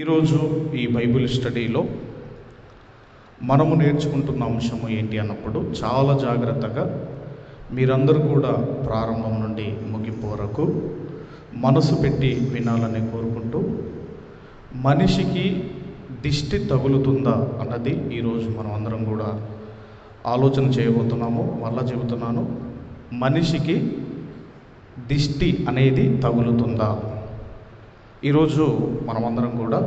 ఈరోజు ఈ బైబిల్ స్టడీలో మనము నేర్చుకుంటున్న అంశము ఏంటి అన్నప్పుడు చాలా జాగ్రత్తగా మీరందరూ కూడా ప్రారంభం నుండి ముగింపు వరకు మనసు పెట్టి వినాలని కోరుకుంటూ, మనిషికి దిష్టి తగులుతుందా అన్నది ఈరోజు మనం అందరం కూడా ఆలోచన చేయబోతున్నాము. మళ్ళా చెబుతున్నాను, మనిషికి దిష్టి అనేది తగులుతుందా? ఈరోజు మనమందరం కూడా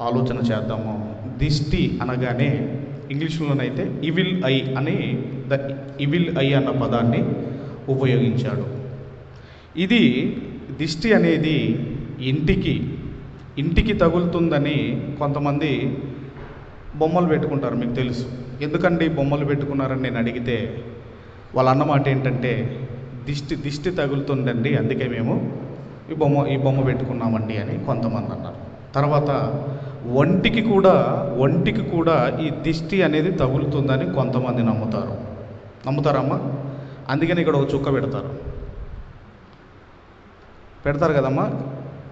ఆలోచన చేద్దాము. దిష్టి అనగానే ఇంగ్లీష్లోనైతే ఇవిల్ ఐ అని ఇవిల్ ఐ అన్న పదాన్ని ఉపయోగించాడు. ఇది దిష్టి అనేది ఇంటికి తగులుతుందని కొంతమంది బొమ్మలు పెట్టుకుంటారు. మీకు తెలుసు. ఎందుకండి బొమ్మలు పెట్టుకున్నారని నేను అడిగితే వాళ్ళ అన్నమాట ఏంటంటే, దిష్టి తగులుతుందండి, అందుకే మేము ఈ బొమ్మ పెట్టుకున్నామండి అని కొంతమంది అన్నారు. తర్వాత ఒంటికి కూడా ఈ దిష్టి అనేది తగులుతుందని కొంతమంది నమ్ముతారమ్మా. అందుకని ఇక్కడ ఒక చుక్క పెడతారు కదమ్మా,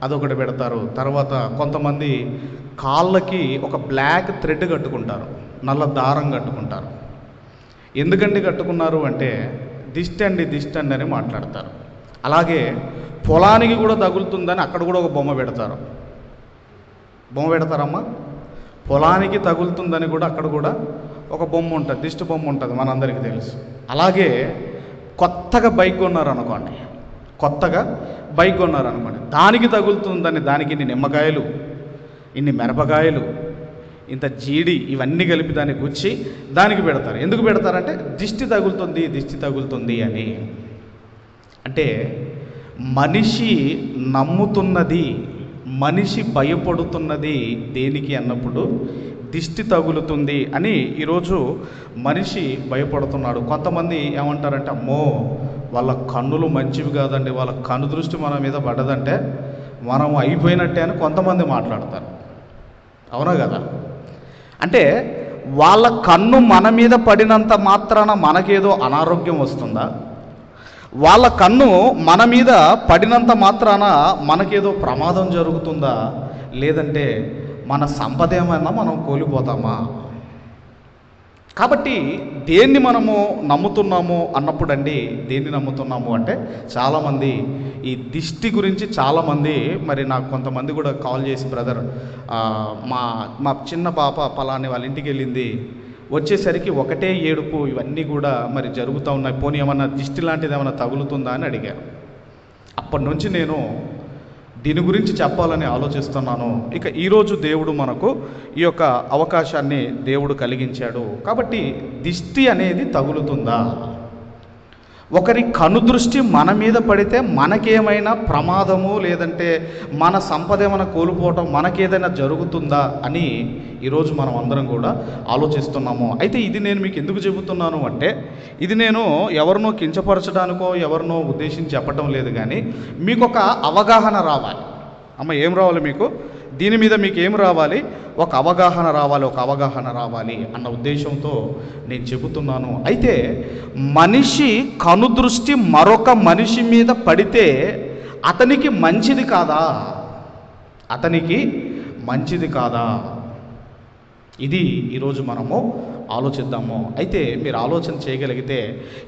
అదొకటి పెడతారు. తర్వాత కొంతమంది కాళ్ళకి ఒక బ్లాక్ థ్రెడ్ కట్టుకుంటారు, నల్ల దారం కట్టుకుంటారు. ఎందుకండి కట్టుకున్నారు అంటే దిష్టి అండి అని మాట్లాడతారు. అలాగే పొలానికి కూడా తగులుతుందని అక్కడ కూడా ఒక బొమ్మ పెడతారమ్మా. పొలానికి తగులుతుందని కూడా అక్కడ కూడా ఒక బొమ్మ ఉంటుంది, దిష్టి బొమ్మ ఉంటుంది, మనందరికీ తెలుసు. అలాగే కొత్తగా బైక్ కొన్నారనుకోండి, దానికి తగులుతుందని దానికి ఇన్ని నిమ్మకాయలు, ఇన్ని మిరపకాయలు, ఇంత జీడి ఇవన్నీ కలిపి దాన్ని గుచ్చి దానికి పెడతారు. ఎందుకు పెడతారంటే దిష్టి తగులుతుంది అని. అంటే మనిషి నమ్ముతున్నది, మనిషి భయపడుతున్నది దేనికి అన్నప్పుడు దిష్టి తగులుతుంది అని ఈరోజు మనిషి భయపడుతున్నాడు. కొంతమంది ఏమంటారంటే, అమ్మో వాళ్ళ కన్నులు మంచివి కాదండి, వాళ్ళ కన్ను దృష్టి మన మీద పడ్డదంటే మనం అయిపోయినట్టే అని కొంతమంది మాట్లాడతారు. అవునా కదా? అంటే వాళ్ళ కన్ను మన మీద పడినంత మాత్రాన మనకేదో అనారోగ్యం వస్తుందా? వాళ్ళ కన్ను మన మీద పడినంత మాత్రాన మనకేదో ప్రమాదం జరుగుతుందా? లేదంటే మన సంపద ఏమైనా మనం కోల్పోతామా? కాబట్టి దేన్ని మనము నమ్ముతున్నాము అన్నప్పుడు దేన్ని నమ్ముతున్నాము అంటే, చాలామంది ఈ దిష్టి గురించి చాలామంది, మరి నాకు కొంతమంది కూడా కాల్ చేసి, బ్రదర్ మా చిన్న పాప పలాని వాళ్ళ ఇంటికి వెళ్ళింది, వచ్చేసరికి ఒకటే ఏడుపు, ఇవన్నీ కూడా మరి జరుగుతూ ఉన్నాయి, పోనీ ఏమన్నా దిష్టి లాంటిది ఏమైనా తగులుతుందా అని అడిగారు. అప్పటి నుంచి నేను దీని గురించి చెప్పాలని ఆలోచిస్తున్నాను. ఇక ఈరోజు దేవుడు మనకు ఈ యొక్క అవకాశాన్ని దేవుడు కలిగించాడు. కాబట్టి దిష్టి అనేది తగులుతుందా? ఒకరి కనుదృష్టి మన మీద పడితే మనకేమైనా ప్రమాదము, లేదంటే మన సంపద ఏమైనా కోల్పోవటం, మనకేదైనా జరుగుతుందా అని ఈరోజు మనం అందరం కూడా ఆలోచిస్తున్నాము. అయితే ఇది నేను మీకు ఎందుకు చెబుతున్నాను అంటే, ఇది నేను ఎవరినో కించపరచడానికో ఎవరినో ఉద్దేశించి చెప్పటం లేదు, కానీ మీకు ఒక అవగాహన రావాలి. అమ్మ, ఏం రావాలి మీకు? దీని మీద మీకు ఏం రావాలి? ఒక అవగాహన రావాలి అన్న ఉద్దేశంతో నేను చెబుతున్నాను. అయితే మనిషి కనుదృష్టి మరొక మనిషి మీద పడితే అతనికి మంచిది కాదా? ఇది ఈరోజు మనము ఆలోచిద్దాము. అయితే మీరు ఆలోచన చేయగలిగితే,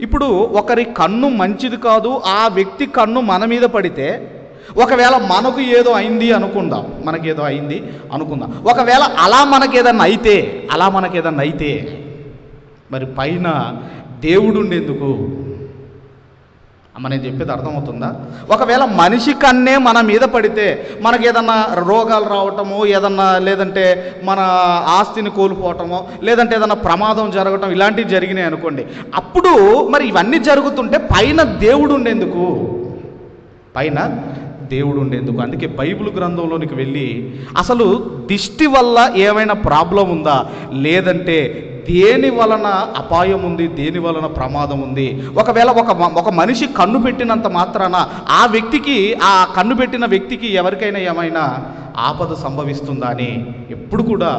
ఇప్పుడు ఒకరి కన్ను మంచిది కాదు, ఆ వ్యక్తి కన్ను మన మీద పడితే, ఒకవేళ మనకు ఏదో అయింది అనుకుందాం, ఒకవేళ అలా మనకేదన్నా అయితే మరి పైన దేవుడు ఉండేందుకు? అమ్మ, నేను చెప్పేది అర్థమవుతుందా? ఒకవేళ మనిషి కన్నే మన మీద పడితే మనకి ఏదన్నా రోగాలు రావటమో, లేదంటే మన ఆస్తిని కోల్పోవటమో, లేదంటే ఏదన్నా ప్రమాదం జరగటం, ఇలాంటివి జరిగినాయి అనుకోండి. అప్పుడు మరి ఇవన్నీ జరుగుతుంటే పైన దేవుడు ఉండేందుకు? అందుకే బైబిల్ గ్రంథంలోనికి వెళ్ళి అసలు దిష్టి వల్ల ఏమైనా ప్రాబ్లం ఉందా, లేదంటే దేని వలన అపాయం ఉంది, దేని వలన ప్రమాదం ఉంది, ఒకవేళ ఒక మనిషి కన్ను పెట్టినంత మాత్రాన ఆ కన్ను పెట్టిన వ్యక్తికి ఎవరికైనా ఏమైనా ఆపద సంభవిస్తుందా అని ఎప్పుడు కూడా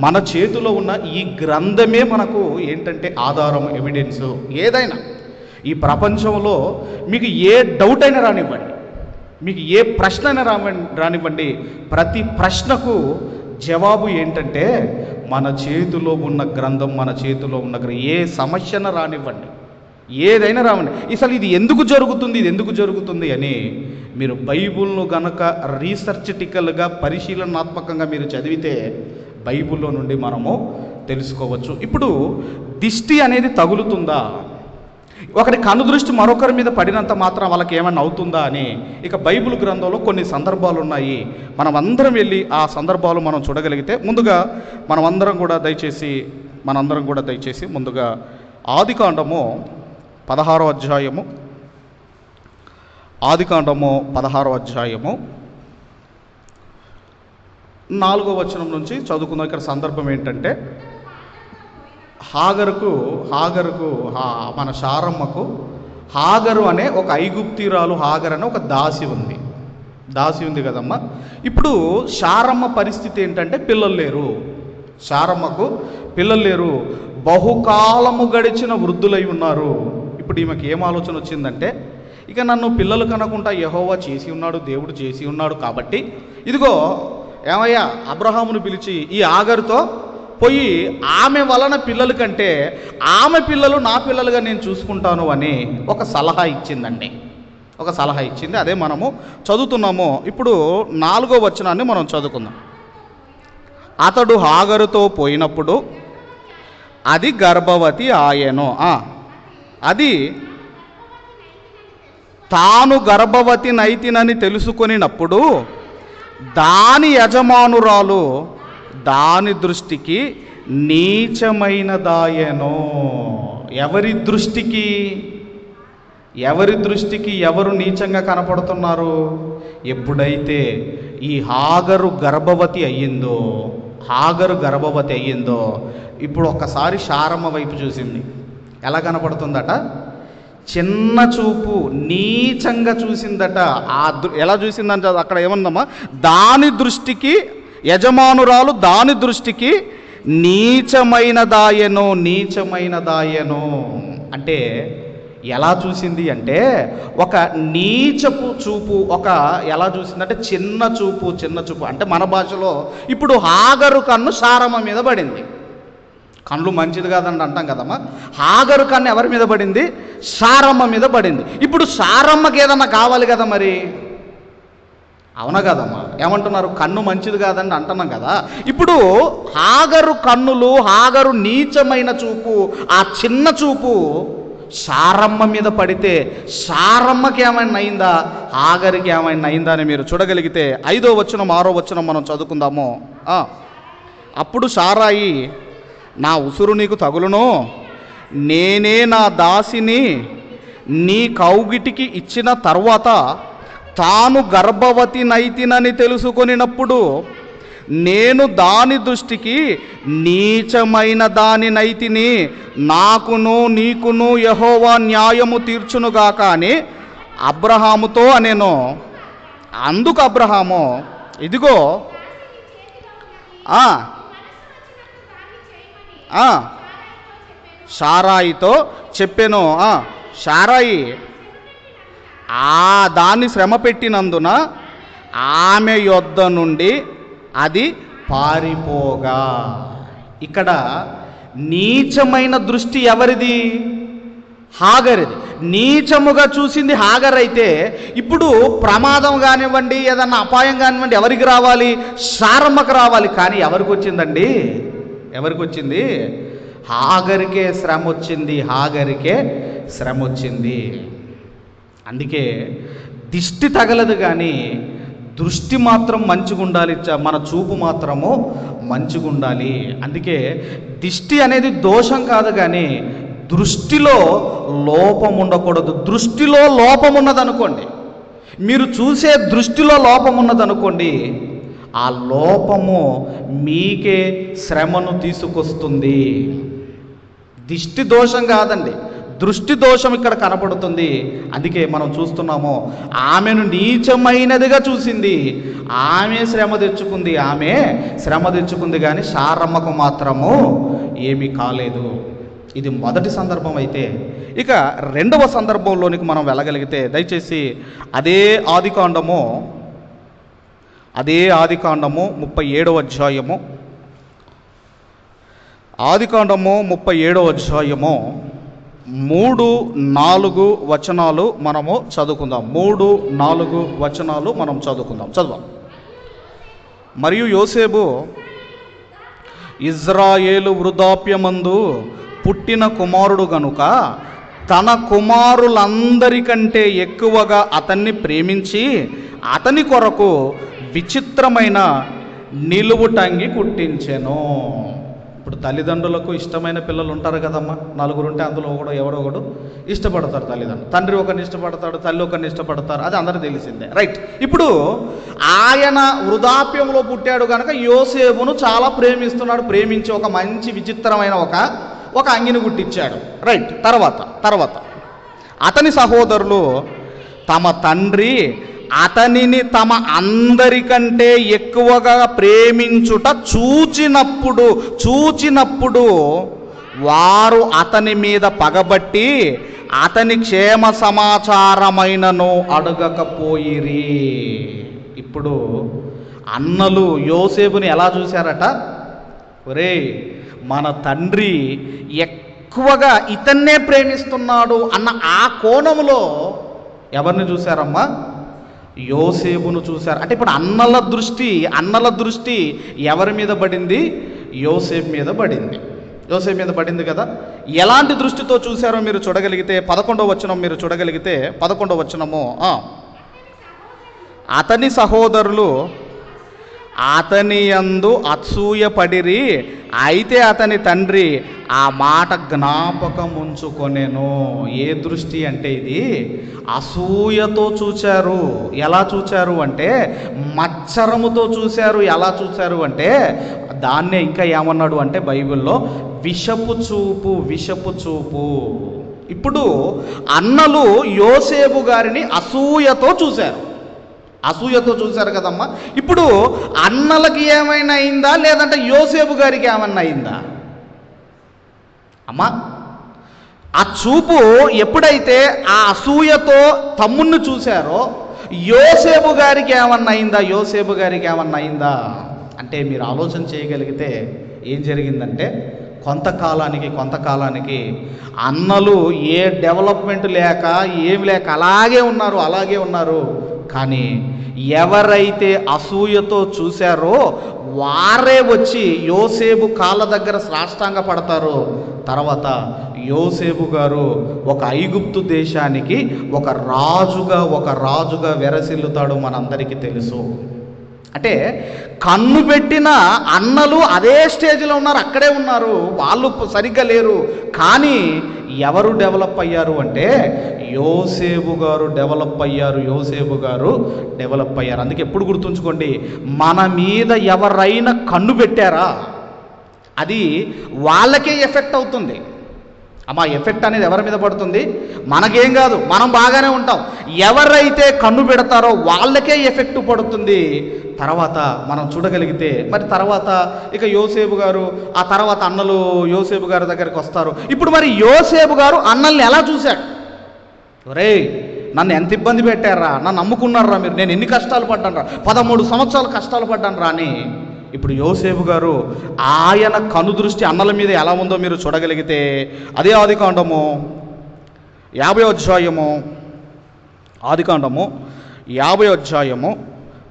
మన చేతిలో ఉన్న ఈ గ్రంథమే మనకు ఏంటంటే ఆధారం, ఎవిడెన్స్. ఏదైనా ఈ ప్రపంచంలో మీకు ఏ డౌట్ అయినా రానివ్వండి, మీకు ఏ ప్రశ్న అయినా రానివ్వండి, ప్రతి ప్రశ్నకు జవాబు ఏంటంటే మన చేతిలో ఉన్న గ్రంథం, మన చేతిలో ఉన్న ఏ సమస్యన రానివ్వండి, ఏదైనా రావండి, అసలు ఇది ఎందుకు జరుగుతుంది, ఇది ఎందుకు జరుగుతుంది అని మీరు బైబిల్ను గనక రీసెర్చిటికల్గా పరిశీలనాత్మకంగా మీరు చదివితే బైబిల్లో నుండి మనము తెలుసుకోవచ్చు. ఇప్పుడు దిష్టి అనేది తగులుతుందా, ఒకరి కనుదృష్టి మరొకరి మీద పడినంత మాత్రం వాళ్ళకి ఏమన్నా అవుతుందా అని ఇక బైబిల్ గ్రంథంలో కొన్ని సందర్భాలు ఉన్నాయి. మనం అందరం వెళ్ళి ఆ సందర్భాలు మనం చూడగలిగితే ముందుగా మనందరం కూడా దయచేసి ముందుగా ఆదికాండము 16వ అధ్యాయము 4వ వచనం నుంచి చదువుకుందాం. ఇక్కడ సందర్భం ఏంటంటే హాగరుకు మన శారమ్మకు హాగరు అనే ఒక ఐగుప్తిరాలు, హాగర్ అనే ఒక దాసి ఉంది కదమ్మా. ఇప్పుడు శారమ్మ పరిస్థితి ఏంటంటే శారమ్మకు పిల్లలు లేరు, బహుకాలము గడిచిన వృద్ధులై ఉన్నారు. ఇప్పుడు ఈమెకి ఏం ఆలోచన వచ్చిందంటే, ఇక నన్ను పిల్లలు కనకుండా యెహోవా చేసి ఉన్నాడు, దేవుడు చేసి ఉన్నాడు కాబట్టి ఇదిగో ఏమయ్యా అబ్రహామును పిలిచి ఈ హాగరుతో పోయి ఆమె వలన పిల్లల కంటే ఆమె పిల్లలు నా పిల్లలుగా నేను చూసుకుంటాను అని ఒక సలహా ఇచ్చిందండి. అదే మనము చదువుతున్నాము. ఇప్పుడు 4వ వచనాన్ని మనం చదువుకుందాం. అతడు హాగరుతో పోయినప్పుడు అది గర్భవతి ఆయెను. అది తాను గర్భవతి నైతినని తెలుసుకొనినప్పుడు దాని యజమానురాలు దాని దృష్టికి నీచమైనదాయెను. ఎవరి దృష్టికి ఎవరు నీచంగా కనపడుతున్నారు? ఎప్పుడైతే ఈ హాగరు గర్భవతి అయ్యిందో ఇప్పుడు ఒక్కసారి శారమ్మ వైపు చూసింది. ఎలా కనపడుతుందట? చిన్న చూపు, నీచంగా చూసిందట. ఎలా చూసిందంట? అక్కడ ఏమన్నామా, దాని దృష్టికి యజమానురాలు దాని దృష్టికి నీచమైనదాయెను అంటే ఎలా చూసింది అంటే ఒక నీచపు చూపు, ఎలా చూసిందంటే చిన్న చూపు అంటే మన భాషలో ఇప్పుడు హాగరు కన్ను శారమ్మ మీద పడింది. కళ్ళు మంచిది కాదండి అంటాం కదమ్మా. హాగరు కన్ను ఎవరి మీద పడింది? శారమ్మ మీద పడింది. ఇప్పుడు శారమ్మకి ఏదన్నా కావాలి కదా మరి, అవునా కదమ్మా? ఏమంటున్నారు? కన్ను మంచిది కాదండి అంటున్నాం కదా. ఇప్పుడు హాగరు కన్నులు, హాగరు నీచమైన చూపు, ఆ చిన్న చూపు శారమ్మ మీద పడితే శారమ్మకి ఏమైనా అయిందా, హాగరికి ఏమైనా అయిందా అని మీరు చూడగలిగితే 5వ వచనం 6వ వచనం మనం చదువుకుందాము. అప్పుడు శారాయి, నా ఉసురు నీకు తగులును, నేనే నా దాసిని నీ కౌగిటికి ఇచ్చిన తర్వాత తాను గర్భవతి నైతినని తెలుసుకొనినప్పుడు నేను దాని దృష్టికి నీచమైన దాని నైతిని, నాకును నీకును యెహోవా న్యాయము తీర్చునుగాక అని అబ్రహాముతో అనేను. అందుకు అబ్రహాము ఇదిగో శారాయితో చెప్పెను. శారాయి దాన్ని శ్రమ పెట్టినందున ఆమె యొద్ద నుండి అది పారిపోగా. ఇక్కడ నీచమైన దృష్టి ఎవరిది? హాగరిది. నీచముగా చూసింది హాగర్ అయితే ఇప్పుడు ప్రమాదం కానివ్వండి, ఏదన్నా అపాయం కానివ్వండి ఎవరికి రావాలి? శారమ్మకు రావాలి. కానీ ఎవరికి వచ్చిందండి? హాగరికే శ్రమ వచ్చింది. అందుకే దిష్టి తగలదు కానీ దృష్టి మాత్రం మంచిగా ఉండాలి, మన చూపు మాత్రము మంచిగా ఉండాలి. అందుకే దిష్టి అనేది దోషం కాదు కానీ దృష్టిలో లోపం ఉండకూడదు. దృష్టిలో లోపం ఉన్నదనుకోండి, మీరు చూసే దృష్టిలో లోపం ఉన్నదనుకోండి, ఆ లోపము మీకే శ్రమను తీసుకొస్తుంది. దిష్టి దోషం కాదండి, దృష్టి దోషం ఇక్కడ కనపడుతుంది. అందుకే మనం చూస్తున్నాము, ఆమెను నీచమైనదిగా చూసింది, ఆమె శ్రమ తెచ్చుకుంది కానీ శారమ్మకు మాత్రము ఏమీ కాలేదు. ఇది మొదటి సందర్భం అయితే, ఇక రెండవ సందర్భంలోనికి మనం వెళ్ళగలిగితే దయచేసి అదే ఆదికాండము 37వ అధ్యాయము, ఆదికాండము 37వ అధ్యాయము 3-4 వచనాలు మనము చదువుకుందాం. 3-4 వచనాలు మనం చదువుకుందాం. చదువు. మరియు యోసేపు ఇజ్రాయేలు వృద్ధాప్యమందు పుట్టిన కుమారుడు గనుక తన కుమారులందరికంటే ఎక్కువగా అతన్ని ప్రేమించి అతని కొరకు విచిత్రమైన నిలువుటంగి కుట్టించెను. ఇప్పుడు తల్లిదండ్రులకు ఇష్టమైన పిల్లలు ఉంటారు కదమ్మా, నలుగురు ఉంటే అందులో ఎవడో ఒకడు ఇష్టపడతారు. తల్లిదండ్రులు, తండ్రి ఒకరిని ఇష్టపడతాడు, తల్లి ఒకరిని ఇష్టపడతారు, అది అందరికీ తెలిసిందే, రైట్. ఇప్పుడు ఆయన వృద్ధాప్యంలో పుట్టాడు కనుక యోసేపును చాలా ప్రేమిస్తున్నాడు. ప్రేమించి ఒక మంచి విచిత్రమైన ఒక అంగిని కుట్టించాడు, రైట్. తర్వాత అతని సహోదరులు తమ తండ్రి అతనిని తమ అందరికంటే ఎక్కువగా ప్రేమించుట చూచినప్పుడు వారు అతని మీద పగబట్టి అతని క్షేమ సమాచారమైనను అడగకపోయిరి. ఇప్పుడు అన్నలు యోసేపుని ఎలా చూశారట? ఒరేయ్, మన తండ్రి ఎక్కువగా ఇతన్నే ప్రేమిస్తున్నాడు అన్న ఆ కోణంలో ఎవరిని చూశారమ్మా? యోసేపును చూశారు. అంటే ఇప్పుడు అన్నల దృష్టి ఎవరి మీద పడింది? యోసేపు మీద పడింది కదా. ఎలాంటి దృష్టితో చూశారో మీరు చూడగలిగితే 11వ వచనం మీరు చూడగలిగితే 11వ వచనము, అతని సహోదరులు అతని యందు అసూయపడిరి, అయితే అతని తండ్రి ఆ మాట జ్ఞాపకం ఉంచుకొనెను. ఏ దృష్టి అంటే ఇది అసూయతో చూచారు. ఎలా చూచారు అంటే మత్సరముతో చూశారు. ఎలా చూశారు అంటే దాన్నే ఇంకా ఏమన్నాడు అంటే బైబిల్లో విషపు చూపు. ఇప్పుడు అన్నలు యోసేపు గారిని అసూయతో చూశారు కదమ్మా. ఇప్పుడు అన్నలకి ఏమైనా అయిందా, లేదంటే యోసేపు గారికి ఏమన్నా అయిందా అమ్మా? ఆ చూపు ఎప్పుడైతే ఆ అసూయతో తమ్ముణ్ణి చూశారో యోసేపు గారికి ఏమన్నా అయిందా అంటే మీరు ఆలోచన చేయగలిగితే ఏం జరిగిందంటే కొంతకాలానికి అన్నలు ఏ డెవలప్మెంట్ లేక ఏమి లేక అలాగే ఉన్నారు. కానీ ఎవరైతే అసూయతో చూశారో వారే వచ్చి యోసేపు కాళ్ళ దగ్గర సాష్టాంగ పడతారు. తర్వాత యోసేపు గారు ఒక ఐగుప్తు దేశానికి ఒక రాజుగా వెరసిల్లుతాడు, మనందరికీ తెలుసు. అంటే కన్ను పెట్టిన అన్నలు అదే స్టేజ్లో ఉన్నారు, అక్కడే ఉన్నారు, వాళ్ళు సరిగ్గా లేరు. కానీ ఎవరు డెవలప్ అయ్యారు అంటే యోసేపు గారు డెవలప్ అయ్యారు. అందుకే ఎప్పుడు గుర్తుంచుకోండి, మన మీద ఎవరైనా కన్ను పెట్టారా అది వాళ్ళకే ఎఫెక్ట్ అవుతుంది. అమ్మా, ఎఫెక్ట్ అనేది ఎవరి మీద పడుతుంది? మనకేం కాదు, మనం బాగానే ఉంటాం. ఎవరైతే కన్ను పెడతారో వాళ్ళకే ఎఫెక్ట్ పడుతుంది. తర్వాత మనం చూడగలిగితే మరి తర్వాత ఇక యోసేపు గారు, ఆ తర్వాత అన్నలు యోసేపు గారి దగ్గరికి వస్తారు. ఇప్పుడు మరి యోసేపు గారు అన్నల్ని ఎలా చూశాడు? ఒరేయ్, నన్ను ఎంత ఇబ్బంది పెట్టారా, నన్ను నమ్ముకున్నారా మీరు, నేను ఎన్ని కష్టాలు పడ్డాను రా, 13 సంవత్సరాలు కష్టాలు పడ్డాను రా అని. ఇప్పుడు యోసేపు గారు ఆయన కనుదృష్టి అన్నల మీద ఎలా ఉందో మీరు చూడగలిగితే అదే ఆదికాండము 50వ అధ్యాయము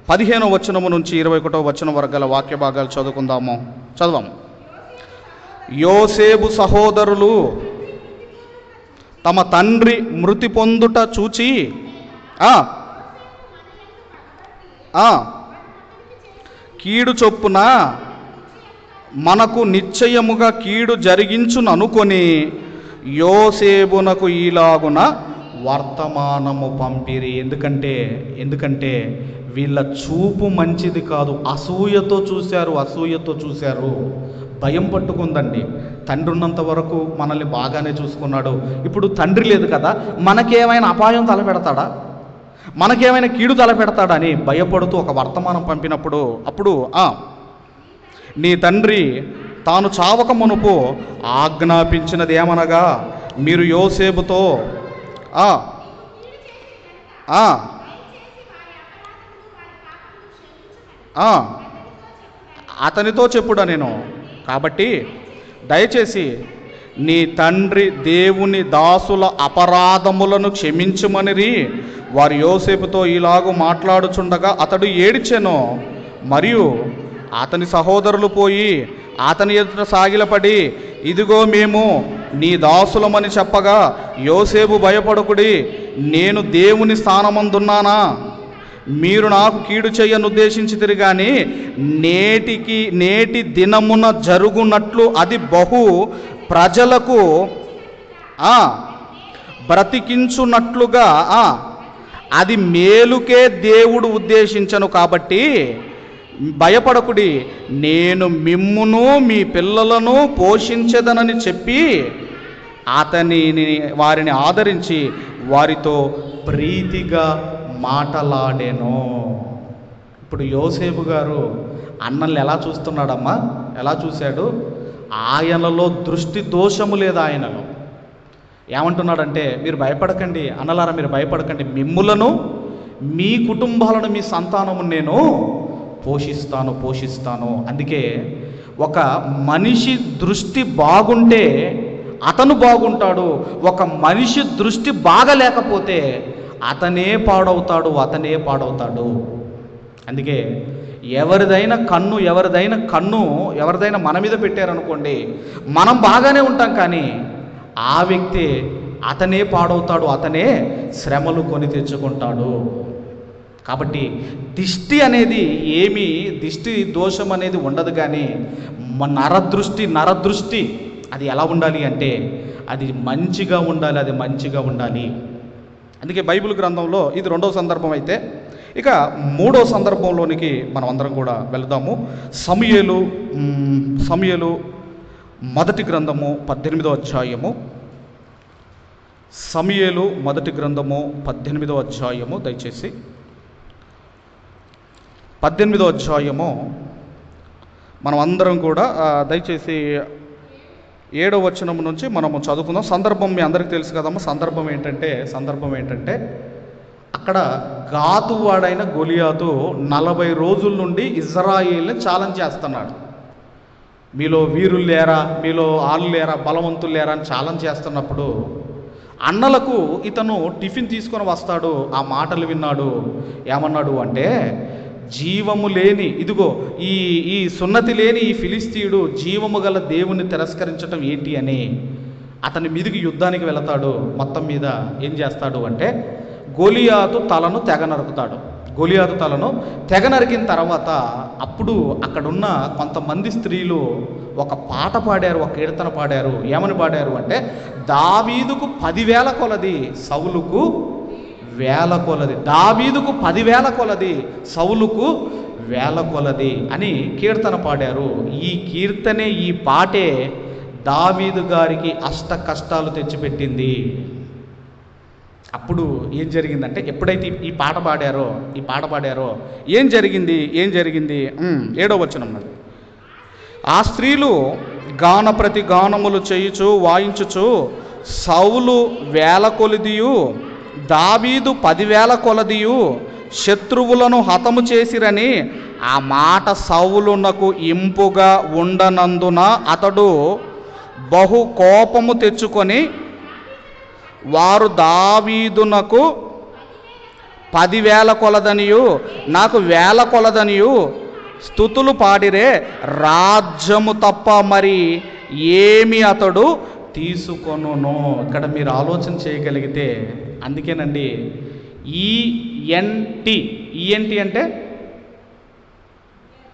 15వ వచనము నుంచి 21వ వచనం వరకు గల వాక్య భాగాలు చదవము. యోసేపు సహోదరులు తమ తండ్రి మృతి పొందుట చూచి కీడు చొప్పున మనకు నిశ్చయముగా కీడు జరిగించుననుకొని యోసేపునకు ఈలాగున వర్తమానము పంపిరి. ఎందుకంటే వీళ్ళ చూపు మంచిది కాదు, అసూయతో చూశారు. భయం పట్టుకుందండి. తండ్రి ఉన్నంత వరకు మనల్ని బాగానే చూసుకున్నాడు, ఇప్పుడు తండ్రి లేదు కదా, మనకేమైనా అపాయం తలపెడతాడా, మనకేమైనా కీడు తలపెడతాడని భయపడుతూ ఒక వర్తమానం పంపినప్పుడు అప్పుడు నీ తండ్రి తాను చావక మునుపు ఆజ్ఞాపించినది ఏమనగా, మీరు యోసేపుతో ఆ ఆ ఆ అతనితో చెప్పుడా నేను. కాబట్టి దయచేసి నీ తండ్రి దేవుని దాసుల అపరాధములను క్షమించుమనిరి. వారు యోసేపుతో ఇలాగూ మాట్లాడుచుండగా అతడు ఏడ్చెను. మరియు అతని సహోదరులు పోయి అతని ఎదుట సాగిలపడి, ఇదిగో మేము నీ దాసులమని చెప్పగా, యోసేపు భయపడకుడి, నేను దేవుని స్థానమందున్నానా? మీరు నాకు కీడు చేయనుద్దేశించితిరి గాని నేటి దినమున జరుగునట్లు అది బహు ప్రజలకు బ్రతికించున్నట్లుగా అది మేలుకే దేవుడు ఉద్దేశించను. కాబట్టి భయపడకుడి, నేను మిమ్మును మీ పిల్లలను పోషించదనని చెప్పి వారిని ఆదరించి వారితో ప్రీతిగా మాటలాడెను. ఇప్పుడు యోసేపు గారు అన్నల్ని ఎలా చూస్తున్నాడమ్మా? ఎలా చూశాడు? ఆయనలో దృష్టి దోషము లేదు. ఆయనలో ఏమంటున్నాడంటే, మీరు భయపడకండి అన్నలారా, మీరు భయపడకండి, మిమ్ములను మీ కుటుంబాలను మీ సంతానము నేను పోషిస్తాను. అందుకే ఒక మనిషి దృష్టి బాగుంటే అతను బాగుంటాడు. ఒక మనిషి దృష్టి బాగలేకపోతే అతనే పాడవుతాడు. అందుకే ఎవరిదైనా కన్ను మన మీద పెట్టారనుకోండి, మనం బాగానే ఉంటాం, కానీ ఆ వ్యక్తి అతనే పాడవుతాడు, అతనే శ్రమలు కొని తెచ్చుకుంటాడు. కాబట్టి దిష్టి దోషం అనేది ఉండదు. కానీ నరదృష్టి అది ఎలా ఉండాలి అంటే అది మంచిగా ఉండాలి. అందుకే బైబిల్ గ్రంథంలో ఇది 2వ సందర్భం అయితే, ఇక 3వ సందర్భంలోనికి మనం అందరం కూడా వెళదాము. సమూయేలు మొదటి గ్రంథము 18వ అధ్యాయము. సమూయేలు మొదటి గ్రంథము 18వ అధ్యాయము. దయచేసి 18వ అధ్యాయము మనం అందరం కూడా దయచేసి 7వ వచనం నుంచి మనము చదువుకుందాం. సందర్భం మీ అందరికీ తెలుసు కదమ్మా. సందర్భం ఏంటంటే అక్కడ గాతువాడైన గొలియాతు 40 రోజుల నుండి ఇజ్రాయేల్ని ఛాలెంజ్ చేస్తున్నాడు. మీలో వీరులు లేరా, మీలో ఆళ్ళు లేరా, బలవంతులు లేరా అని ఛాలెంజ్ చేస్తున్నప్పుడు అన్నలకు ఇతను టిఫిన్ తీసుకొని వస్తాడు. ఆ మాటలు విన్నాడు. ఏమన్నాడు అంటే, జీవము లేని ఈ సున్నతి లేని ఈ ఫిలిస్తీయుడు జీవము గల దేవుని తిరస్కరించటం ఏంటి అని అతని మీదికి యుద్ధానికి వెళతాడు. మొత్తం మీద ఏం చేస్తాడు అంటే గొలియాతు తలను తెగ నరికిన తర్వాత అప్పుడు అక్కడున్న కొంతమంది స్త్రీలు ఒక పాట పాడారు, ఒక కీర్తన పాడారు. ఏమని పాడారు అంటే, దావీదుకు 10,000 కొలది, సౌలుకు 1,000 కొలది. దావీదుకు 10,000 కొలది, సౌలుకు 1,000 కొలది అని కీర్తన పాడారు. ఈ కీర్తనే, ఈ పాటే దావీదు గారికి అష్ట కష్టాలు తెచ్చిపెట్టింది. అప్పుడు ఏం జరిగిందంటే, ఎప్పుడైతే ఈ పాట పాడారో ఏం జరిగింది? 7వ వచనం. ఆ స్త్రీలు గాన ప్రతి గానములు చేయుచు వాయించుచు సౌలు 1,000 కొలదియు దావీదు 10,000 కొలదియు శత్రువులను హతము చేసిరని ఆ మాట సౌలునకు ఇంపుగా ఉండనందున అతడు బహు కోపము తెచ్చుకొని, వారు దావీదునకు 10,000 కొలదనియు నాకు 1,000 కొలదనియు స్తుతులు పాడిరే, రాజ్యము తప్ప మరి ఏమి అతడు తీసుకొనును. ఇక్కడ మీరు ఆలోచన చేయగలిగితే, అందుకేనండి ఈఎన్టి అంటే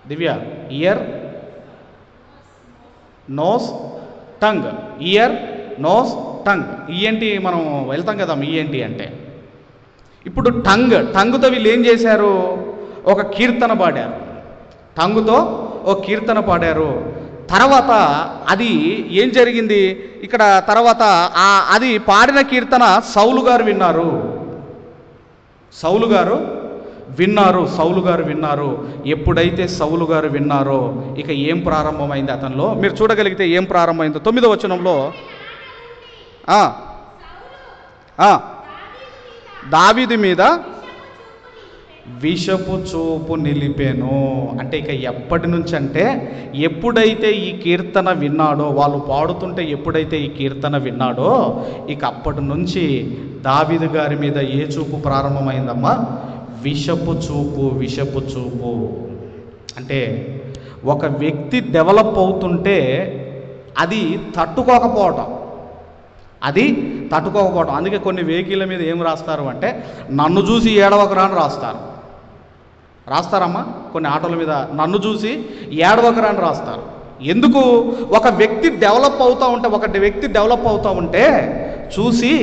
Divya, ear nose tongue. Ear nose tongue. ENT మనం వెళ్తాం కదా ఈఎన్టి అంటే. ఇప్పుడు టంగుతో వీళ్ళు ఏం చేశారు? ఒక కీర్తన పాడారు. టంగుతో ఒక కీర్తన పాడారు. తర్వాత అది ఏం జరిగింది ఇక్కడ? తర్వాత అది పాడిన కీర్తన సౌలు గారు విన్నారు. సౌలు గారు విన్నారు, సౌలు గారు విన్నారు. ఎప్పుడైతే సౌలు గారు విన్నారో ఇక ఏం ప్రారంభమైంది అతనిలో మీరు చూడగలిగితే ఏం ప్రారంభమైందో 9వ వచనంలో దావీదు మీద విషపు చూపు నిలిపెను. అంటే ఇక ఎప్పటి నుంచి అంటే ఎప్పుడైతే ఈ కీర్తన విన్నాడో, వాళ్ళు పాడుతుంటే ఎప్పుడైతే ఈ కీర్తన విన్నాడో ఇక అప్పటి నుంచి దావీదు గారి మీద ఏ చూపు ప్రారంభమైందమ్మా? విషపు చూపు. విషపు చూపు అంటే ఒక వ్యక్తి డెవలప్ అవుతుంటే అది తట్టుకోకపోవటం. అందుకే కొన్ని వెహికల్ మీద ఏం రాస్తారు అంటే నన్ను చూసి ఏడవకరా అని రాస్తారమ్మా. కొన్ని ఆటోల మీద నన్ను చూసి ఏడవకరా అని రాస్తారు. ఎందుకు? ఒక వ్యక్తి డెవలప్ అవుతూ ఉంటే చూసి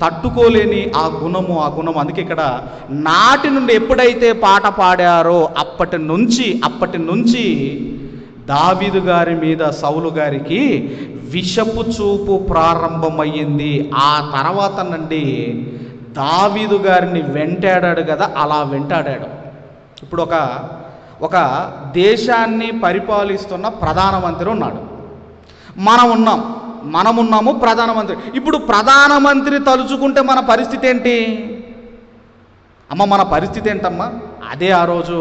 తట్టుకోలేని ఆ గుణము. అందుకే ఇక్కడ నాటి నుండి ఎప్పుడైతే పాట పాడారో అప్పటి నుంచి దావీదు గారి మీద సౌలు గారికి విషపు చూపు ప్రారంభమయ్యింది. ఆ తర్వాత నుండి దావీదు గారిని వెంటాడాడు కదా, అలా వెంటాడాడు. ఇప్పుడు ఒక దేశాన్ని పరిపాలిస్తున్న ప్రధానమంత్రి ఉన్నాడు, మనమున్నాము ప్రధానమంత్రి. ఇప్పుడు ప్రధానమంత్రి తలుచుకుంటే మన పరిస్థితి ఏంటి అమ్మ? మన పరిస్థితి ఏంటమ్మా? అదే ఆ రోజు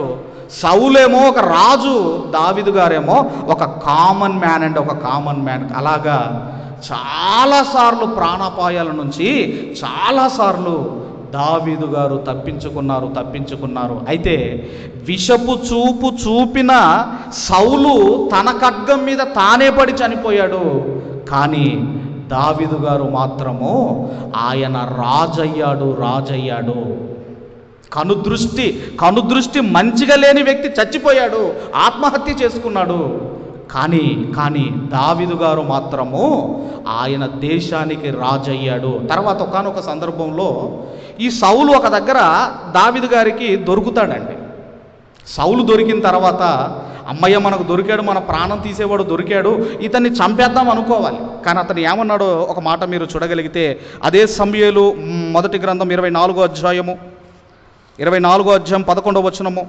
సౌలేమో ఒక రాజు, దావీదు గారేమో ఒక కామన్ మ్యాన్. అలాగా చాలాసార్లు ప్రాణాపాయాల నుంచి చాలాసార్లు దావీదు గారు తప్పించుకున్నారు. అయితే విషపు చూపు చూపిన సౌలు తన ఖడ్గం మీద తానే పడి చనిపోయాడు. కానీ దావీదు గారు మాత్రము ఆయన రాజయ్యాడు. కనుదృష్టి మంచిగా లేని వ్యక్తి చచ్చిపోయాడు, ఆత్మహత్య చేసుకున్నాడు. కానీ దావీదు గారు మాత్రము ఆయన దేశానికి రాజయ్యాడు. తర్వాత ఒకానొక సందర్భంలో ఈ సౌలు ఒక దగ్గర దావీదు గారికి దొరుకుతాడండి. సౌలు దొరికిన తర్వాత అమ్మయ్య మనకు దొరికాడు, మన ప్రాణం తీసేవాడు దొరికాడు, ఇతన్ని చంపేద్దాం అనుకోవాలి. కానీ అతను ఏమన్నాడో ఒక మాట మీరు చూడగలిగితే అదే సమూయేలు మొదటి గ్రంథం 24వ అధ్యాయము 11వ వచనము.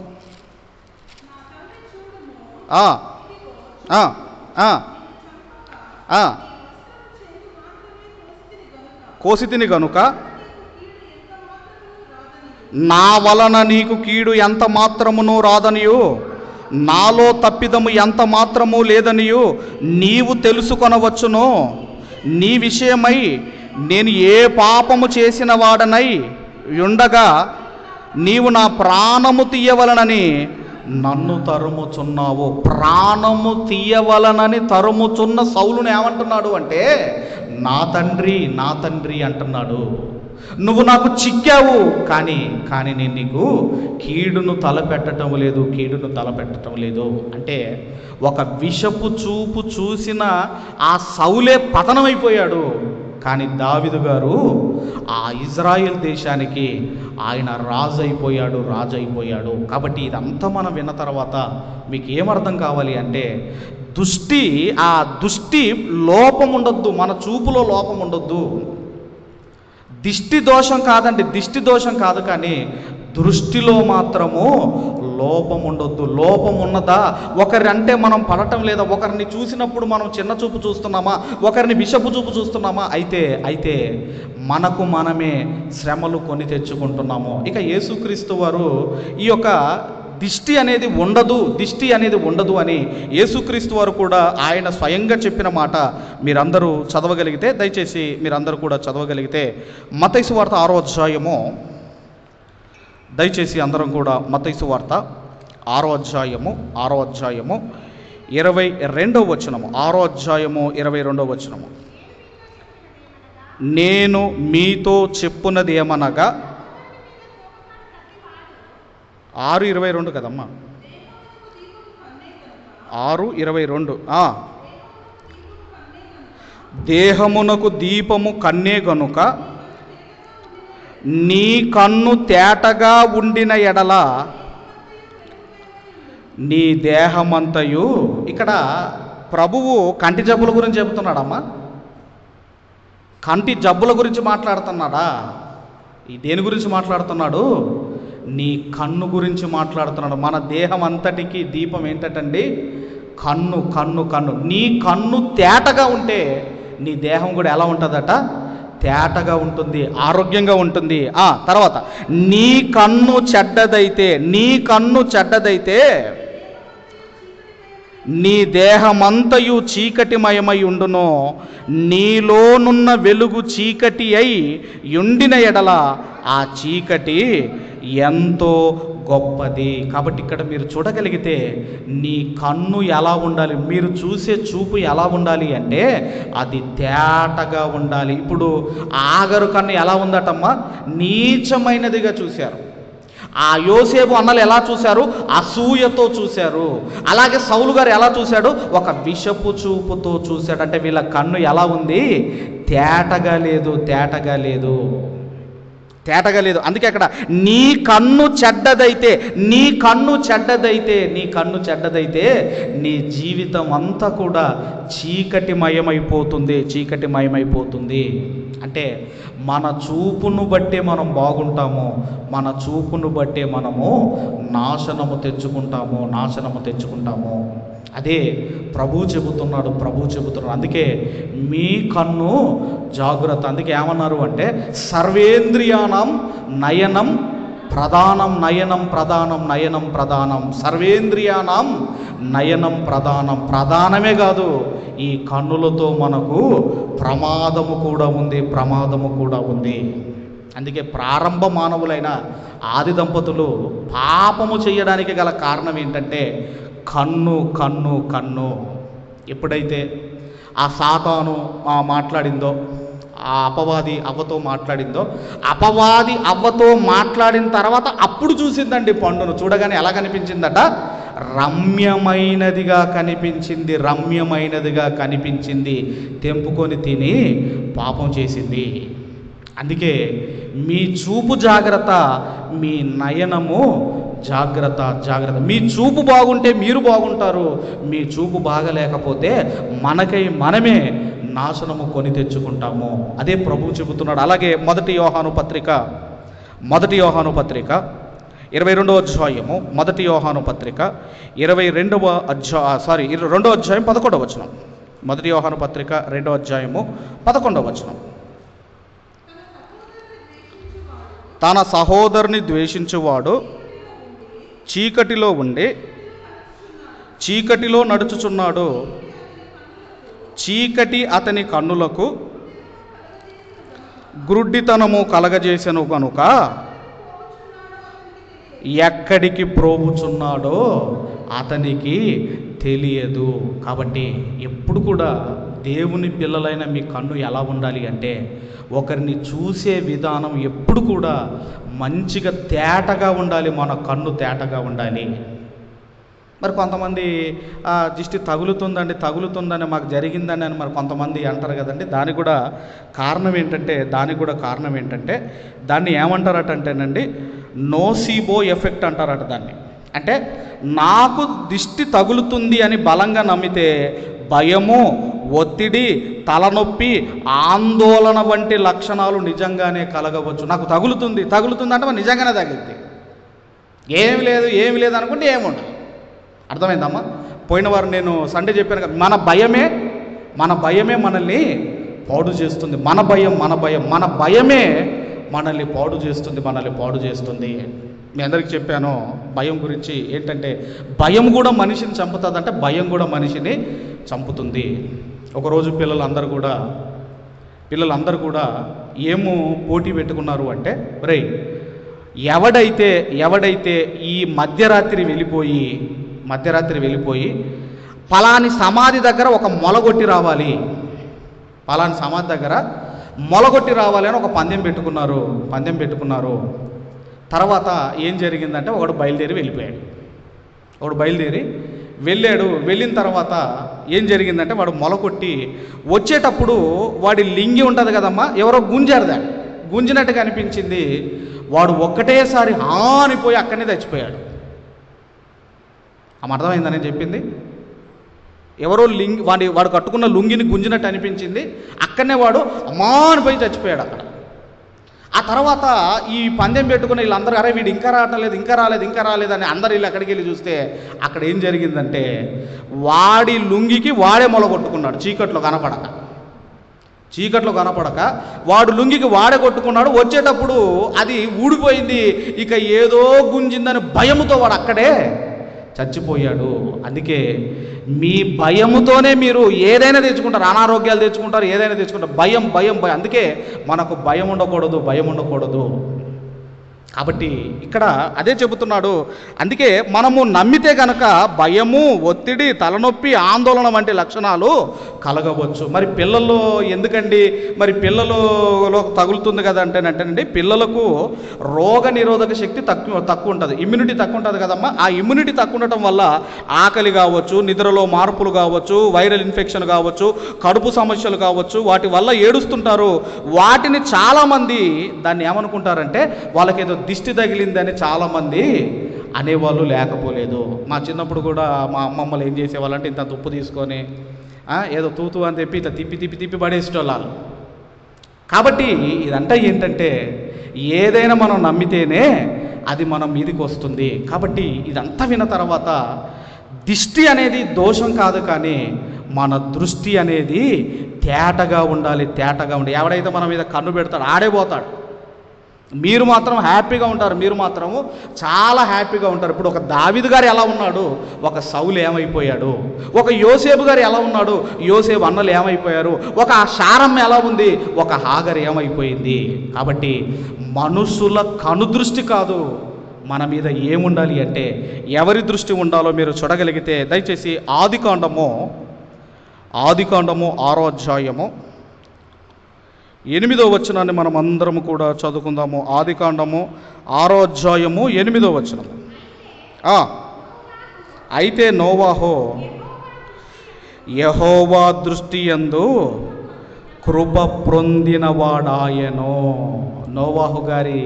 కోసితిని గనుక నా వలన నీకు కీడు ఎంత మాత్రమును రాదనియు, నాలో తప్పిదము ఎంత మాత్రము లేదనియు నీవు తెలుసుకొనవచ్చును. నీ విషయమై నేను ఏ పాపము చేసిన వాడనై ఉండగా నీవు నా ప్రాణము తీయవలనని నన్ను తరుముచున్నావు. ప్రాణము తీయవలనని తరుముచున్న సౌలుని ఏమంటున్నాడు అంటే నా తండ్రి అంటున్నాడు. నువ్వు నాకు చిక్కావు, కానీ నేను నీకు కీడును తలపెట్టడం లేదు. అంటే ఒక విషపు చూపు చూసిన ఆ సౌలే పతనమైపోయాడు. కానీ దావీదు గారు ఆ ఇజ్రాయెల్ దేశానికి ఆయన రాజైపోయాడు. కాబట్టి ఇదంతా మనం విన్న తర్వాత మీకు ఏమర్థం కావాలి అంటే ఆ దృష్టి లోపం ఉండొద్దు, మన చూపులో లోపం ఉండొద్దు. దిష్టి దోషం కాదు, కానీ దృష్టిలో మాత్రము లోపం ఉండొద్దు. లోపం ఉన్నదా? ఒకరంటే మనం పడటం లేదా? ఒకరిని చూసినప్పుడు మనం చిన్న చూపు చూస్తున్నామా? ఒకరిని విషపు చూపు చూస్తున్నామా? అయితే మనకు మనమే శ్రమలు కొని తెచ్చుకుంటున్నాము. ఇక యేసుక్రీస్తు వారు ఈ యొక్క దిష్టి అనేది ఉండదు అని యేసుక్రీస్తు వారు కూడా ఆయన స్వయంగా చెప్పిన మాట మీరందరూ చదవగలిగితే, దయచేసి మీరందరూ కూడా చదవగలిగితే మత్తయి సువార్త 6వ అధ్యాయము, దయచేసి అందరం కూడా మత్తయి సువార్త 6వ అధ్యాయము 22వ వచనము. 6వ అధ్యాయము 22వ వచనము. నేను మీతో చెప్పున్నది ఏమనగా 6:22 కదమ్మా, 6:22. దేహమునకు దీపము కన్నే గనుక నీ కన్ను తేటగా ఉండిన ఎడల నీ దేహమంతయు. ఇక్కడ ప్రభువు కంటి జబ్బుల గురించి చెబుతున్నాడమ్మా. కంటి జబ్బుల గురించి మాట్లాడుతున్నాడా? దేని గురించి మాట్లాడుతున్నాడు? నీ కన్ను గురించి మాట్లాడుతున్నాడు. మన దేహం అంతటికి దీపం ఏంటండి? కన్ను. కన్ను కన్ను నీ కన్ను తేటగా ఉంటే నీ దేహం కూడా ఎలా ఉంటుందట? తేటగా ఉంటుంది, ఆరోగ్యంగా ఉంటుంది. తర్వాత నీ కన్ను చెడ్డదైతే నీ దేహమంతయు చీకటిమయమై ఉండును. నీలోనున్న వెలుగు చీకటి అయి యుండిన ఎడల ఆ చీకటి ఎంతో గొప్పది. కాబట్టి ఇక్కడ మీరు చూడగలిగితే నీ కన్ను ఎలా ఉండాలి, మీరు చూసే చూపు ఎలా ఉండాలి అంటే అది తేటగా ఉండాలి. ఇప్పుడు ఆగరు కన్ను ఎలా ఉందటమ్మా? నీచమైనదిగా చూశారు. ఆ యోసేపు అన్నలు ఎలా చూశారు? అసూయతో చూశారు. అలాగే సౌలు గారు ఎలా చూశాడు? ఒక విషపు చూపుతో చూశాడు. అంటే వీళ్ళ కన్ను ఎలా ఉంది? తేటగా లేదు. అందుకే అక్కడ నీ కన్ను చెడ్డదైతే నీ జీవితం అంతా కూడా చీకటిమయమైపోతుంది. అంటే మన చూపును బట్టే మనం బాగుంటాము, మన చూపును బట్టే మనము నాశనము తెచ్చుకుంటాము. అదే ప్రభు చెబుతున్నాడు. అందుకే మీ కన్ను జాగ్రత్త. అందుకే ఏమన్నారు అంటే సర్వేంద్రియాణం నయనం ప్రధానం. సర్వేంద్రియాణం నయనం ప్రధానమే కాదు, ఈ కన్నులతో మనకు ప్రమాదము కూడా ఉంది. అందుకే ప్రారంభ మానవులైన ఆది దంపతులు పాపము చేయడానికి గల కారణం ఏంటంటే కన్ను. ఎప్పుడైతే ఆ సాతాను మాట్లాడిందో, ఆ అపవాది అవ్వతో మాట్లాడిన తర్వాత అప్పుడు చూసిందండి పండును. చూడగానే ఎలా కనిపించిందట? రమ్యమైనదిగా కనిపించింది. తెంపుకొని తిని పాపం చేసింది. అందుకే మీ చూపు జాగ్రత్త, మీ నయనము జాగ్రత్త. మీ చూపు బాగుంటే మీరు బాగుంటారు, మీ చూపు బాగలేకపోతే మనమే నాశనము కొని తెచ్చుకుంటాము. అదే ప్రభు చెబుతున్నాడు. అలాగే మొదటి యోహాను పత్రిక 22వ అధ్యాయము, మొదటి యోహాను పత్రిక 22వ అధ్యాయం 11వ వచనం. మొదటి యోహాను పత్రిక 2వ అధ్యాయము 11వ వచనం. తన సహోదరుని ద్వేషించువాడు చీకటిలో ఉండి చీకటిలో నడుచుచున్నాడు. చీకటి అతని కన్నులకు గ్రుడ్డితనము కలగజేసెను కనుక ఎక్కడికి ప్రోగుచున్నాడో అతనికి తెలియదు. కాబట్టి ఎప్పుడు కూడా దేవుని పిల్లలైన మీ కన్ను ఎలా ఉండాలి అంటే ఒకరిని చూసే విధానం ఎప్పుడు కూడా మంచిగా తేటగా ఉండాలి. మన కన్ను తేటగా ఉండాలి. మరి కొంతమంది దిష్టి తగులుతుందని మాకు జరిగిందని అని మరి కొంతమంది అంటారు కదండి. దానికి కూడా కారణం ఏంటంటే దాన్ని ఏమంటారటంటేనండి నోసిబో ఎఫెక్ట్ అంటారట దాన్ని. అంటే నాకు దిష్టి తగులుతుంది అని బలంగా నమ్మితే భయము, ఒత్తిడి, తలనొప్పి, ఆందోళన వంటి లక్షణాలు నిజంగానే కలగవచ్చు. నాకు తగులుతుంది అంటే మరి నిజంగానే తగిలింది. ఏమి లేదు అనుకుంటే ఏముండదు. అర్థమైందమ్మా? పోయిన వారు నేను సండే చెప్పాను కదా, మన భయమే మనల్ని పాడు చేస్తుంది. మన భయమే మనల్ని పాడు చేస్తుంది. మీ అందరికీ చెప్పాను భయం గురించి. ఏంటంటే భయం కూడా మనిషిని చంపుతుంది, అంటే భయం కూడా మనిషిని చంపుతుంది. ఒకరోజు పిల్లలందరూ కూడా ఏమో పోటీ పెట్టుకున్నారు అంటే, రే ఎవడైతే ఈ మధ్యరాత్రి వెళ్ళిపోయి ఫలాని సమాధి దగ్గర ఒక మొలగొట్టి రావాలి, అని ఒక పందెం పెట్టుకున్నారు. తర్వాత ఏం జరిగిందంటే ఒకడు వెళ్ళిన తర్వాత ఏం జరిగిందంటే వాడు మొలకొట్టి వచ్చేటప్పుడు వాడి లింగి ఉంటుంది కదమ్మా, ఎవరో గుంజినట్టుగా అనిపించింది. వాడు ఒక్కటేసారి హానిపోయి అక్కడనే చచ్చిపోయాడు. అర్థమైందని చెప్పింది. ఎవరో వాడు కట్టుకున్న లుంగిని గుంజినట్టు అనిపించింది. అక్కడనే వాడు అమానిపోయి చచ్చిపోయాడు అక్కడ. ఆ తర్వాత ఈ పందెం పెట్టుకుని వీళ్ళందరూ అరే వీడు ఇంకా రావట్లేదు, ఇంకా రాలేదని అందరు వీళ్ళు ఎక్కడికి వెళ్ళి చూస్తే అక్కడ ఏం జరిగిందంటే వాడి లుంగికి వాడే మొలగొట్టుకున్నాడు. చీకట్లో కనపడక వాడు లుంగికి వాడే కొట్టుకున్నాడు. వచ్చేటప్పుడు అది ఊడిపోయింది. ఇక ఏదో గుంజిందని భయముతో వాడు అక్కడే చచ్చిపోయాడు. అందుకే మీ భయముతోనే మీరు ఏదైనా తెచ్చుకుంటారు, అనారోగ్యాలు తెచ్చుకుంటారు, ఏదైనా తెచ్చుకుంటారు. భయం. అందుకే మనకు భయం ఉండకూడదు. కాబట్టి ఇక్కడ అదే చెబుతున్నాడు. అందుకే మనము నమ్మితే కనుక భయము, ఒత్తిడి, తలనొప్పి, ఆందోళన వంటి లక్షణాలు కలగవచ్చు. మరి పిల్లల్లో ఎందుకండి, మరి పిల్లలలో తగులుతుంది కదా అంటేనంటేనండి, పిల్లలకు రోగ నిరోధక శక్తి తక్కువ ఉంటుంది, ఇమ్యూనిటీ తక్కువ ఉంటుంది కదమ్మా. ఆ ఇమ్యూనిటీ తక్కువ ఉండటం వల్ల ఆకలి కావచ్చు, నిద్రలో మార్పులు కావచ్చు, వైరల్ ఇన్ఫెక్షన్ కావచ్చు, కడుపు సమస్యలు కావచ్చు, వాటి వల్ల ఏడుస్తుంటారు. వాటిని చాలామంది దాన్ని ఏమనుకుంటారంటే వాళ్ళకేదో దిష్టి తగిలిందని చాలామంది అనేవాళ్ళు లేకపోలేదు. మా చిన్నప్పుడు కూడా మా అమ్మమ్మలు ఏం చేసేవాళ్ళంటే ఇంత ఉప్పు తీసుకొని ఏదో తూతు అని చెప్పి ఇట్లా తిప్పి పడేసేటోళ్ళు. కాబట్టి ఇదంతా ఏంటంటే ఏదైనా మనం నమ్మితేనే అది మన మీదకి వస్తుంది. కాబట్టి ఇదంతా విన్న తర్వాత దిష్టి అనేది దోషం కాదు, కానీ మన దృష్టి అనేది తేటగా ఉండాలి. ఎవడైతే మన మీద కన్ను పెడతాడు ఆడే పోతాడు. మీరు మాత్రం హ్యాపీగా ఉంటారు, మీరు మాత్రము చాలా హ్యాపీగా ఉంటారు. ఇప్పుడు ఒక దావీదు గారు ఎలా ఉన్నాడు, ఒక సౌలు ఏమైపోయాడు. ఒక యోసేపు గారు ఎలా ఉన్నాడు, యోసేపు అన్నలు ఏమైపోయారు. ఒక శారమ్మ ఎలా ఉంది, ఒక హాగర్ ఏమైపోయింది. కాబట్టి మనుషుల కనుదృష్టి కాదు మన మీద ఏముండాలి అంటే ఎవరి దృష్టి ఉండాలో మీరు చూడగలిగితే దయచేసి ఆదికాండము 6వ అధ్యాయము 8వ వచనాన్ని మనం అందరము కూడా చదువుకుందాము. ఆదికాండము 6వ అధ్యాయము 8వ వచనం. అయితే నోవాహు యెహోవా దృష్టి యందు కృప పొందినవాడాయెను. నోవాహు గారి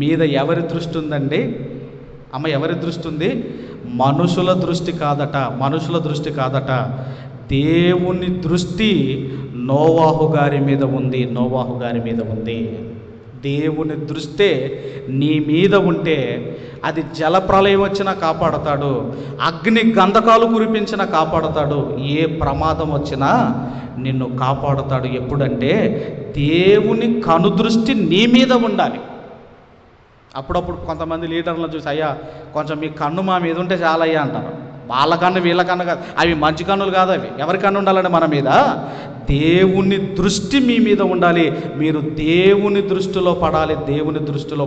మీద ఎవరి దృష్టి ఉందండి అమ్మ? ఎవరి దృష్టి ఉంది? మనుషుల దృష్టి కాదట, దేవుని దృష్టి నోవాహు గారి మీద ఉంది. దేవుని దృష్టే నీ మీద ఉంటే అది జలప్రలయం వచ్చినా కాపాడతాడు, అగ్ని గంధకాలు కురిపించినా కాపాడతాడు, ఏ ప్రమాదం వచ్చినా నిన్ను కాపాడతాడు. ఎప్పుడంటే దేవుని కనుదృష్టి నీ మీద ఉండాలి. అప్పుడప్పుడు కొంతమంది లీడర్లను చూసి అయ్యా కొంచెం మీ కన్ను మా మీద ఉంటే చాలయ్యా అంటారు. వాళ్ళ కన్ను వీళ్ళ కన్ను కాదు, అవి మంచి కన్నులు కాదు. అవి ఎవరి కన్ను ఉండాలంటే మన మీద దేవుని దృష్టి మీ మీద ఉండాలి. మీరు దేవుని దృష్టిలో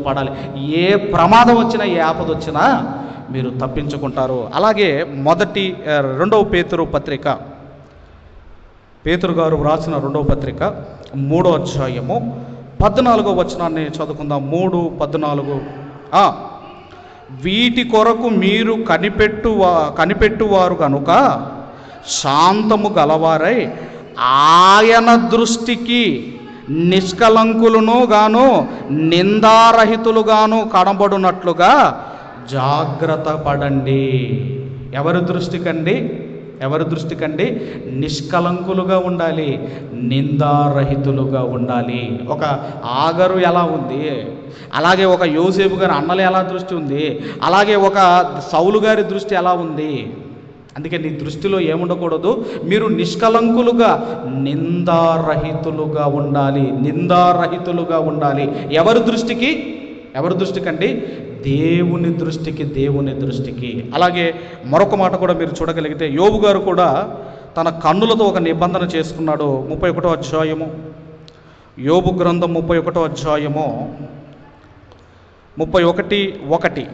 పడాలి. ఏ ప్రమాదం వచ్చినా, ఏ ఆపద వచ్చినా మీరు తప్పించుకుంటారు. అలాగే 2వ పేతురు పత్రిక, పేతురు గారు వ్రాసిన 2వ పత్రిక 3వ అధ్యాయము 14వ వచనాన్ని చదువుకుందాం. 3:14. వీటి కొరకు మీరు కనిపెట్టువారు కనుక శాంతము గలవారై ఆయన దృష్టికి నిష్కలంకులను గాను నిందారహితులుగాను కనబడునట్లుగా జాగ్రత్త పడండి. ఎవరి దృష్టికండి? నిష్కలంకులుగా ఉండాలి, నిందారహితులుగా ఉండాలి. ఒక ఆగరు ఎలా ఉంది, అలాగే ఒక యోసేపు గారి అన్నలు ఎలా దృష్టి ఉంది, అలాగే ఒక సౌలు గారి దృష్టి ఎలా ఉంది. అందుకే నీ దృష్టిలో ఏముండకూడదు, మీరు నిష్కలంకులుగా నిందారహితులుగా ఉండాలి. ఎవరి దృష్టికండి? దేవుని దృష్టికి. అలాగే మరొక మాట కూడా మీరు చూడగలిగితే యోబు గారు కూడా తన కన్నులతో ఒక నిబంధన చేసుకున్నాడు. 31వ అధ్యాయము, యోబు గ్రంథం 31వ అధ్యాయము 31:1.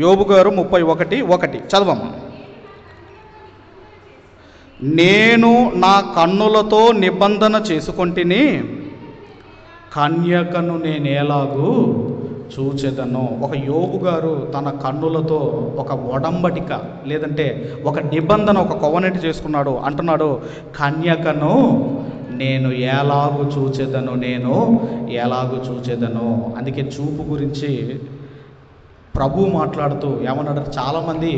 యోబు గారు 31:1 చదవమ్మా. నేను నా కన్నులతో నిబంధన చేసుకొంటిని, కన్యకను నేనేలాగూ చూచెదను. ఒక యోబు గారు తన కన్నులతో ఒక ఒడంబడిక లేదంటే ఒక నిబంధన, ఒక కోవనెంట్ చేసుకున్నాడు. అంటున్నాడు, కన్యకను నేను ఎలాగూ చూచెదను. అందుకే చూపు గురించి ప్రభు మాట్లాడుతూ ఏమన్నాడు, చాలామంది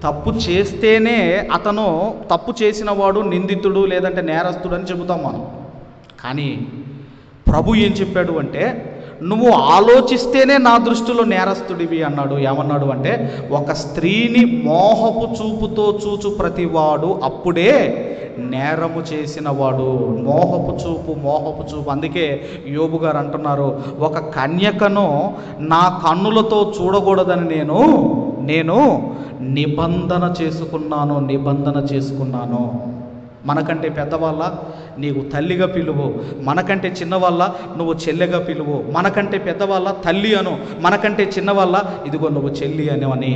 తప్పు చేస్తేనే అతను తప్పు చేసిన వాడు నిందితుడు లేదంటే నేరస్తుడు అని చెబుతాం మనం. కానీ ప్రభు ఏం చెప్పాడు అంటే, నువ్వు ఆలోచిస్తేనే నా దృష్టిలో నేరస్తుడివి అన్నాడు. ఏమన్నాడు అంటే, ఒక స్త్రీని మోహపు చూపుతో చూచు ప్రతివాడు అప్పుడే నేరము చేసిన వాడు. మోహపు చూపు. అందుకే యోబు గారు అంటున్నారు, ఒక కన్యకను నా కన్నులతో చూడకూడదని నేను నిబంధన చేసుకున్నాను. మనకంటే పెద్దవాళ్ళ నీవు తల్లిగా పిలువు, మనకంటే చిన్నవాళ్ళ నువ్వు చెల్లెగా పిలువు, మనకంటే పెద్దవాళ్ళ తల్లి అను, మనకంటే చిన్నవాళ్ళ ఇదిగో నువ్వు చెల్లి అని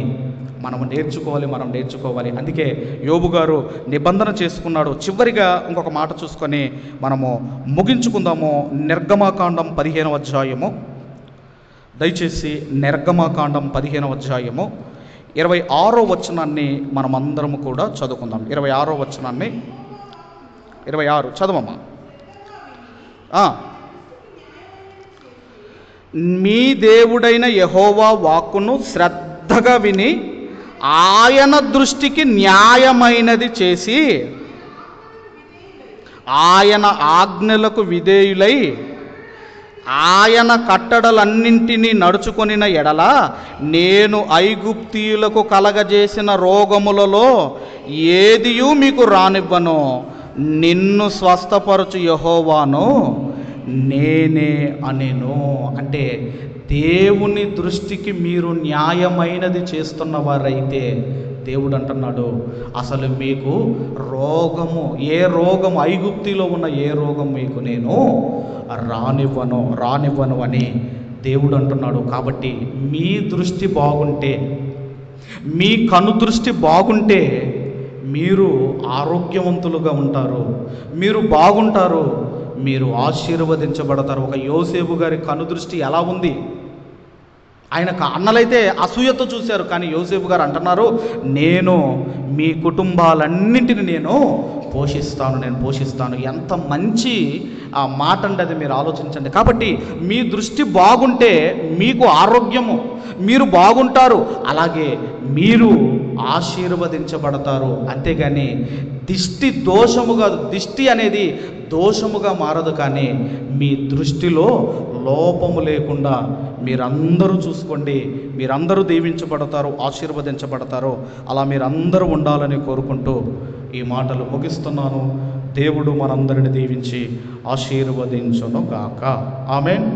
మనం నేర్చుకోవాలి. అందుకే యోబు గారు నిబంధన చేసుకున్నాడు. చివరిగా ఇంకొక మాట చూసుకొని మనము ముగించుకుందాము. నిర్గమకాండం 15వ అధ్యాయము, దయచేసి నిర్గమకాండం 15వ అధ్యాయము 26వ వచనాన్ని మనమందరము కూడా చదువుకుందాం. 26వ వచనాన్ని 26 చదవమ్మా. మీ దేవుడైన యెహోవా వాక్కును శ్రద్ధగా విని ఆయన దృష్టికి న్యాయమైనది చేసి ఆయన ఆజ్ఞలకు విధేయులై ఆయన కట్టడలన్నింటినీ నడుచుకొనిన ఎడల నేను ఐగుప్తీయులకు కలగజేసిన రోగములలో ఏదియూ మీకు రానివ్వను. నిన్ను స్వస్థపరచు యెహోవాను నేనే అనెను. అంటే దేవుని దృష్టికి మీరు న్యాయమైనది చేస్తున్న వారైతే దేవుడు అంటున్నాడు, అసలు మీకు ఏ రోగం ఐగుప్తిలో ఉన్న ఏ రోగం మీకు నేను రానివ్వను అని దేవుడు అంటున్నాడు. కాబట్టి మీ దృష్టి బాగుంటే, మీ కనుదృష్టి బాగుంటే మీరు ఆరోగ్యవంతులుగా ఉంటారు, మీరు బాగుంటారు, మీరు ఆశీర్వదించబడతారు. ఒక యోసేపు గారి కనుదృష్టి ఎలా ఉంది? ఆయన అన్నలైతే అసూయతో చూశారు, కానీ యోసేపు గారు అంటున్నారు, నేను మీ కుటుంబాలన్నింటిని నేను పోషిస్తాను. ఎంత మంచి ఆ మాట అండి, అది మీరు ఆలోచించండి. కాబట్టి మీ దృష్టి బాగుంటే మీకు ఆరోగ్యము, మీరు బాగుంటారు, అలాగే మీరు ఆశీర్వదించబడతారు. అంతేగాని దిష్టి దోషము కాదు, దిష్టి అనేది దోషముగా మారదు, కానీ మీ దృష్టిలో లోపము లేకుండా మీరందరూ చూసుకోండి, మీరందరూ దీవించబడతారు, ఆశీర్వదించబడతారు. అలా మీరందరూ ఉండాలని కోరుకుంటూ ఈ మాటలు ముగిస్తున్నాను. దేవుడు మనందరిని దీవించి ఆశీర్వదించును గాక. ఆమేన్.